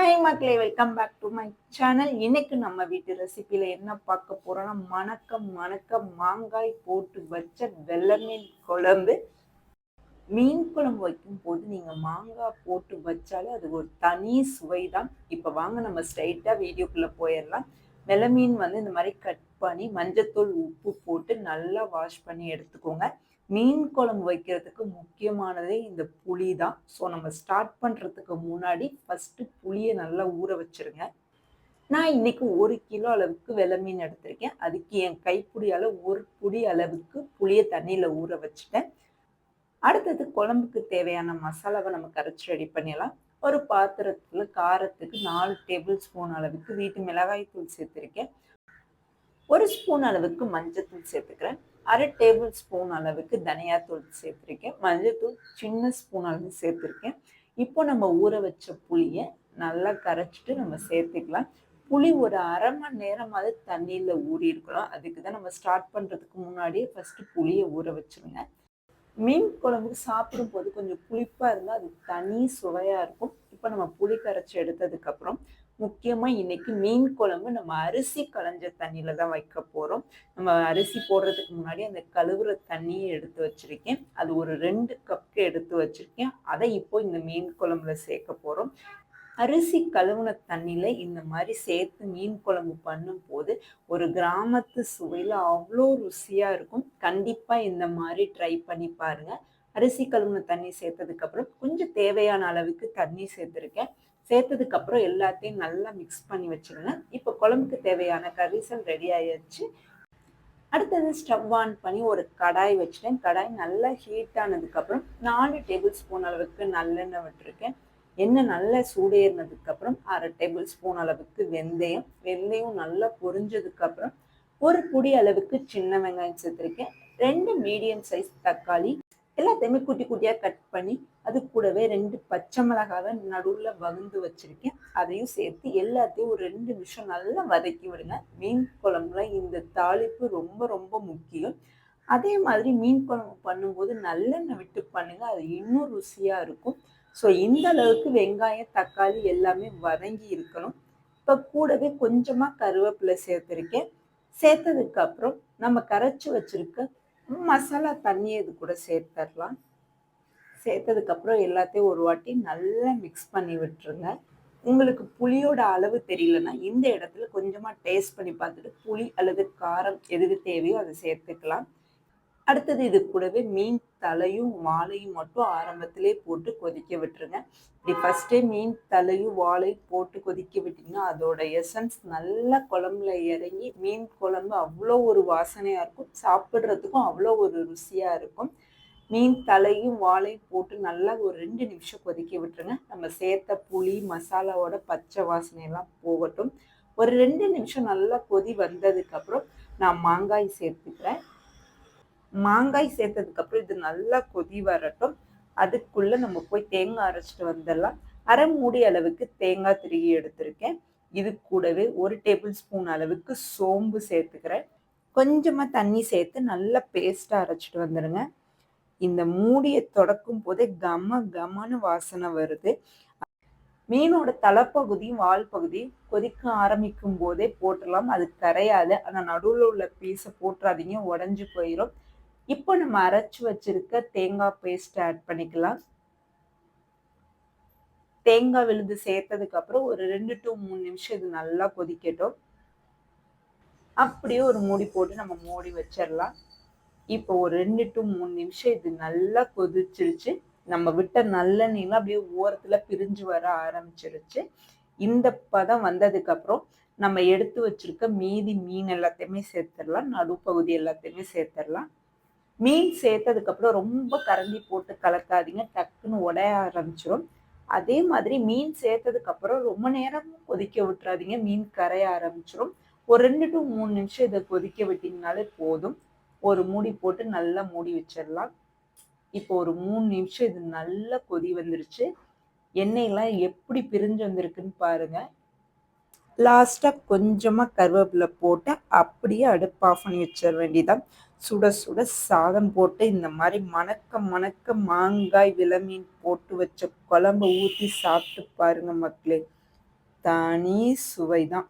High மக்களே, welcome back to my channel. இன்னைக்கு நம்ம வீட்டு ரெசிபியில என்ன பார்க்க போறோம்னா, மணக்க மணக்க மாங்காய் போட்டு வச்ச வெள்ளை மீன் குழம்பு. மீன் குழம்பு வைக்கும் போது நீங்க மாங்காய் போட்டு வச்சாலே அது ஒரு தனி சுவை தான். இப்ப வாங்க நம்ம ஸ்ட்ரைட்டா வீடியோக்குள்ள போயிடலாம். வெள்ளை மீன் இந்த மாதிரி கட் பண்ணி மஞ்சத்தூள் உப்பு போட்டு நல்லா வாஷ் பண்ணி எடுத்துக்கோங்க. மீன் குழம்பு வைக்கிறதுக்கு முக்கியமானதே இந்த புளி தான். ஸோ நம்ம ஸ்டார்ட் பண்ணுறதுக்கு முன்னாடி ஃபஸ்ட்டு புளியை நல்லா ஊற வச்சுருங்க. நான் இன்னைக்கு 1 கிலோ அளவுக்கு வெள்ளை மீன் எடுத்திருக்கேன். அதுக்கு என் கைப்பிடியால் 1 புடி அளவுக்கு புளியை தண்ணியில் ஊற வச்சுட்டேன். அடுத்தது குழம்புக்கு தேவையான மசாலாவை நம்ம கரைச்சி ரெடி பண்ணிடலாம். ஒரு பாத்திரத்தில் காரத்துக்கு 4 டேபிள் ஸ்பூன் அளவுக்கு வீட்டு மிளகாய் தூள் சேர்த்துருக்கேன். 1 ஸ்பூன் அளவுக்கு மஞ்சத்தூள் சேர்த்துக்கிறேன். 1/2 டேபிள் ஸ்பூன் அளவுக்கு தனியாத்தூள் சேர்த்துருக்கேன். மஞ்சத்தூள் சின்ன ஸ்பூன் அளவு சேர்த்துருக்கேன். இப்போ நம்ம ஊற வச்ச புளியை நல்லா கரைச்சிட்டு நம்ம சேர்த்துக்கலாம். புளி ஒரு 1/2 மணி நேரமாவது தண்ணியில் ஊறி இருக்கணும். அதுக்கு தான் நம்ம ஸ்டார்ட் பண்ணுறதுக்கு முன்னாடியே ஃபஸ்ட்டு புளியை ஊற வச்சுருங்க. மீன் குழம்புக்கு சாப்பிடும் போது கொஞ்சம் புளிப்பாக இருந்தால் அது தனி சுவையாக இருக்கும். இப்போ நம்ம புளி கரைச்சி எடுத்ததுக்கப்புறம் முக்கியமாக இன்னைக்கு மீன் குழம்பு நம்ம அரிசி களைஞ்ச தண்ணியில தான் வைக்க போகிறோம். நம்ம அரிசி போடுறதுக்கு முன்னாடி அந்த கழுவுற தண்ணியை எடுத்து வச்சிருக்கேன். அது ஒரு 2 கப்புக்கு எடுத்து வச்சிருக்கேன். அதை இப்போ இந்த மீன் குழம்புல சேர்க்க போகிறோம். அரிசி கழுவுன தண்ணியில இந்த மாதிரி சேர்த்து மீன் குழம்பு பண்ணும் போது ஒரு கிராமத்து சுவையில் அவ்வளோ ருசியாக இருக்கும். கண்டிப்பாக இந்த மாதிரி ட்ரை பண்ணி பாருங்க. அரிசி கழுவுன தண்ணி சேர்த்ததுக்கு அப்புறம் கொஞ்சம் தேவையான அளவுக்கு தண்ணி சேர்த்துருக்கேன். சேர்த்ததுக்கு அப்புறம் எல்லாத்தையும் நல்லா மிக்ஸ் பண்ணி வச்சிருங்க. இப்போ குழம்புக்கு தேவையான கரிசல் ரெடி ஆயிடுச்சு. அடுத்தது ஸ்டவ் ஆன் பண்ணி ஒரு கடாய் வச்சுட்டேன். கடாய் நல்லா ஹீட் ஆனதுக்கு அப்புறம் 4 டேபிள் ஸ்பூன் அளவுக்கு நல்லெண்ணெய் விட்டுருக்கேன். எண்ணெய் நல்லா சூடேறினதுக்கு அப்புறம் 1/2 டேபிள் ஸ்பூன் அளவுக்கு வெந்தயம் நல்லா பொரிஞ்சதுக்கு அப்புறம் 1 புடி அளவுக்கு சின்ன வெங்காயம் சேர்த்துருக்கேன். 2 மீடியம் சைஸ் தக்காளி எல்லாத்தையுமே குட்டி குட்டியா கட் பண்ணி அது கூடவே 2 பச்சை மிளகாவை நடுவில் வகுந்து வச்சிருக்கேன். அதையும் சேர்த்து எல்லாத்தையும் ஒரு 2 நிமிஷம் நல்லா வதக்கி விடுங்க. மீன் குழம்புல இந்த தாளிப்பு ரொம்ப ரொம்ப முக்கியம். அதே மாதிரி மீன் குழம்பு பண்ணும்போது நல்லெண்ணெய் விட்டு பண்ணுங்க, அது இன்னும் ருசியா இருக்கும். ஸோ இந்த அளவுக்கு வெங்காயம் தக்காளி எல்லாமே வதங்கி இருக்கணும். இப்போ கூடவே கொஞ்சமா கருவேப்பிலை சேர்த்துருக்கேன். சேர்த்ததுக்கு அப்புறம் நம்ம கரைச்சி வச்சிருக்க மசாலா தண்ணி இது கூட சேர்த்துடலாம். சேர்த்ததுக்கப்புறம் எல்லாத்தையும் ஒரு வாட்டி நல்லா மிக்ஸ் பண்ணி விட்டுருங்க. உங்களுக்கு புளியோட அளவு தெரியலன்னா இந்த இடத்துல கொஞ்சமாக டேஸ்ட் பண்ணி பார்த்துட்டு புளி அல்லது காரம் எதுக்கு தேவையோ அதை சேர்த்துக்கலாம். அடுத்தது இது கூடவே மீன் தலையும் வாழையும் மட்டும் ஆரம்பத்திலே போட்டு கொதிக்க விட்டுருங்க. இப்படி ஃபஸ்ட்டே மீன் தலையும் வாழையும் போட்டு கொதிக்க விட்டிங்கன்னா அதோட எசன்ஸ் நல்லா குழம்புல இறங்கி மீன் குழம்பு அவ்வளோ ஒரு வாசனையாக இருக்கும். சாப்பிட்றதுக்கும் அவ்வளோ ஒரு ருசியாக இருக்கும். மீன் தலையும் வாழையும் போட்டு நல்லா ஒரு 2 நிமிஷம் கொதிக்க விட்டுருங்க. நம்ம சேர்த்த புளி மசாலாவோட பச்சை வாசனையெல்லாம் போகட்டும். ஒரு 2 நிமிஷம் நல்லா கொதி வந்ததுக்கப்புறம் நான் மாங்காய் சேர்த்துக்கிறேன். மாங்காய் சேர்த்ததுக்கப்புறம் இது நல்லா கொதி வரட்டும். அதுக்குள்ளே நம்ம போய் தேங்காய் அரைச்சிட்டு வந்துடலாம். 1/2 மூடி அளவுக்கு தேங்காய் திருகி எடுத்திருக்கேன். இது கூடவே 1 டேபிள் ஸ்பூன் அளவுக்கு சோம்பு சேர்த்துக்கிறேன். கொஞ்சமாக தண்ணி சேர்த்து நல்லா பேஸ்ட்டாக அரைச்சிட்டு வந்துடுங்க. இந்த மூடியை தொடக்கும் போதே கமன்னு வாசனை வருது. மீனோட தலைப்பகுதியும் வால் பகுதியும் கொதிக்க ஆரம்பிக்கும் போதே போட்டுடலாம். அது கரையாது. ஆனால் நடுவில் உள்ள பீஸை போட்டுறாதீங்க, உடஞ்சி போயிடும். இப்போ நம்ம அரைச்சி வச்சிருக்க தேங்காய் பேஸ்ட் ஆட் பண்ணிக்கலாம். தேங்காய் விழுது சேர்த்ததுக்கு அப்புறம் ஒரு 2 to 3 நிமிஷம் இது நல்லா கொதிக்கட்டும். அப்படியே ஒரு மூடி போட்டு நம்ம மூடி வச்சிடலாம். இப்போ ஒரு 2 to 3 நிமிஷம் இது நல்லா கொதிச்சிருச்சு. நம்ம விட்ட நல்லெண்ணெய்லாம் அப்படியே ஓரத்தில் பிரிஞ்சு வர ஆரம்பிச்சிருச்சு. இந்த பதம் வந்ததுக்கு அப்புறம் நம்ம எடுத்து வச்சிருக்க மீதி மீன் எல்லாத்தையுமே சேர்த்துடலாம். நடுப்பகுதி எல்லாத்தையுமே சேர்த்துடலாம். மீன் சேர்த்ததுக்கு அப்புறம் ரொம்ப கரண்டி போட்டு கலக்காதீங்க, டக்குன்னு உடைய ஆரம்பிச்சிடும். அதே மாதிரி மீன் சேர்த்ததுக்கு அப்புறம் ரொம்ப நேரம் கொதிக்க விட்டுறாதீங்க, மீன் கரைய ஆரம்பிச்சிடும். ஒரு 2 to 3 நிமிஷம் இதை கொதிக்க விட்டீங்கனாலே போதும். ஒரு மூடி போட்டு நல்லா மூடி வச்சிடலாம். இப்போ ஒரு 3 நிமிஷம் இது நல்லா கொதி வந்துருச்சு. எண்ணெயெல்லாம் எப்படி பிரிஞ்சு வந்திருக்குன்னு பாருங்க. லாஸ்ட்டாக கொஞ்சமாக கருவேப்பிலை போட்டு அப்படியே அடுப்பு ஆஃப் பண்ணி வச்சிட வேண்டியதான். சுட சுட சாதம் போட்டு இந்த மாதிரி மணக்க மணக்க மாங்காய் விளமீன் போட்டு வச்ச குழம்பு ஊற்றி சாப்பிட்டு பாருங்க மக்களே. தனி சுவை தான்.